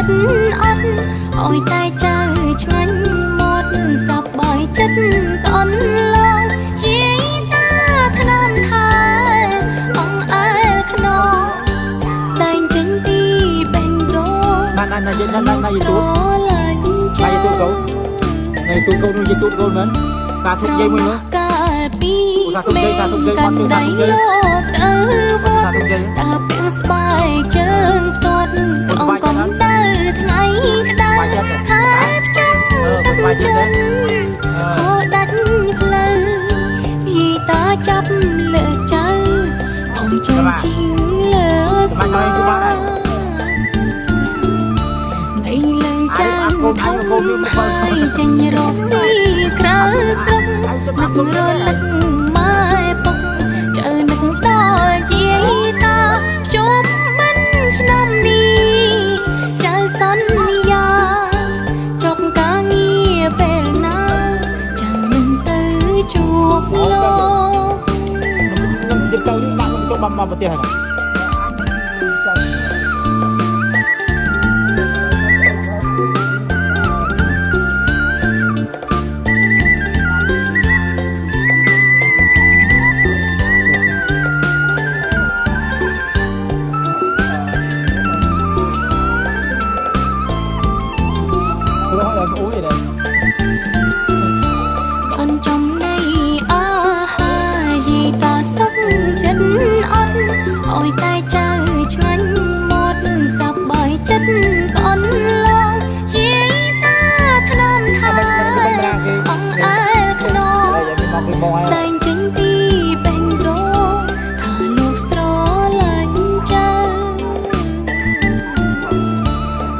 ចិត្តអត់អោយតែចៅឆ្ងាញ់មាត់សប្បាយចិត្តកូនលោកយាយតាថ្នមថែអងអែលខ្នងស្ដែងចេញទីបេងដូងបានណាយូទូកូនណាយូទូកូននោះយូទូកូនមែនតាទុកយាយមួយនោះកាលពីមេកាន់ដៃលោកទៅវត្តតាពេញស្បែកជើងទាត់អង្គកំដៅថ្ងៃក្តៅថែបចាំទឹកចិនហូរដាច់ផ្លូវយីតាចាប់លើចៅអោយជើងជីងលើស្មាអីលើចៅធំហើយចេញរកស៊ីក្រៅស្រុកនឹករលឹកម៉ែពុកចៅនឹកតយាយតាជុំមិនឆ្នាំនេះចៅសន្យាចប់ការងារពេលណាចៅនឹងទៅជួបលោកនឹងជិះទៅដាក់នឹងចូលមកប្រទេសហ្នឹងអនចំនៃអាហារយីតាសុខចិត្តអត់អោយតែចៅឆ្ងាញ់មាត់សប្បាយចិត្តកូនលោកយាយតាថ្នមថែអងអែលខ្នងស្ដែងចេញទីបេងដូងថាលោកស្រឡាញ់ចៅ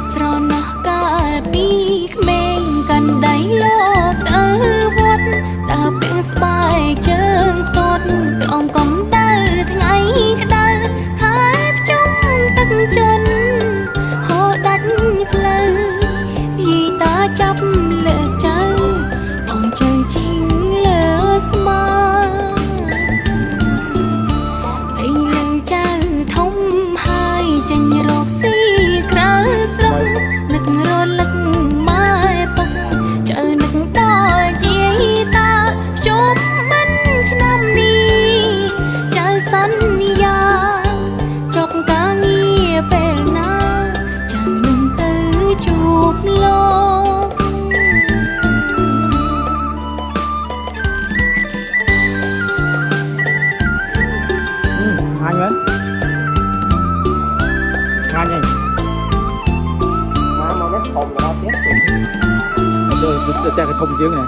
ស្រណោះកាលពីក្មេងកាន់ដៃលោកទៅវត្តតាពេញស្បែកជើងទាត់ក្រំកំដៅថ្ងៃក្តៅថែបចំទឹកចិនហូរដាច់ផ្លូវយីតាចាប់លើចៅអោយចៅជីងលើស្មាអីលើចៅធំហើយចេញរកស៊ីក្រៅស្រុកនឹករលឹកម៉ែពុកចៅនឹកតយាយតាជុំមិនឆ្នាំនេះចៅសន្យាចប់ការងារពេលណាចៅនឹងទៅជួបលោកងាញ់មែនងាញ់ហ្នឹងមកមកធំដល់ទៀតទៅតែធំជាងណា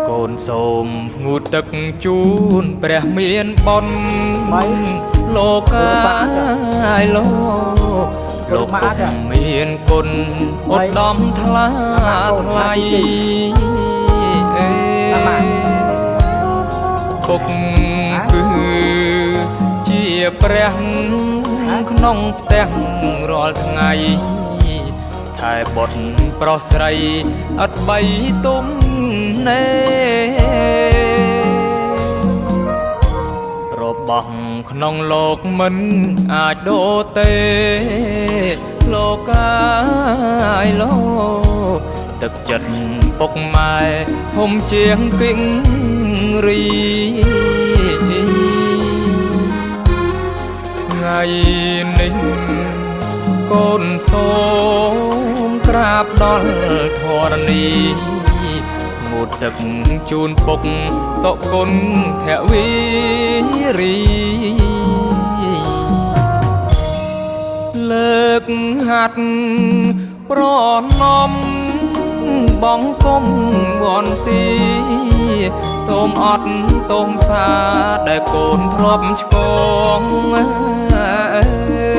កូនសូមងូតទឹកជូនព្រះមានបុណ្យលោកកាយលោកពុកមានគុណឧត្តមថ្លាថ្លៃពុកគឺជាព្រះក្នុងផ្ទះរាល់ថ្ងៃថែបុត្រប្រុសស្រីអត់បីទុំណែរបស់ក្នុងលោកមិនអាចដូរទេលោកកាយលោកទឹកចិត្តពុកម៉ែធំជាងគិងរីថ្ងៃនេះកូនសូមក្រាបដល់ធរណីងូតទឹកជូនពុកសុគន្ធភវីរីលើកហាត់ប្រណំបងគុំវន្ទីសូមអត់ទោសសាដែលកូនធ្លាប់ឆ្កង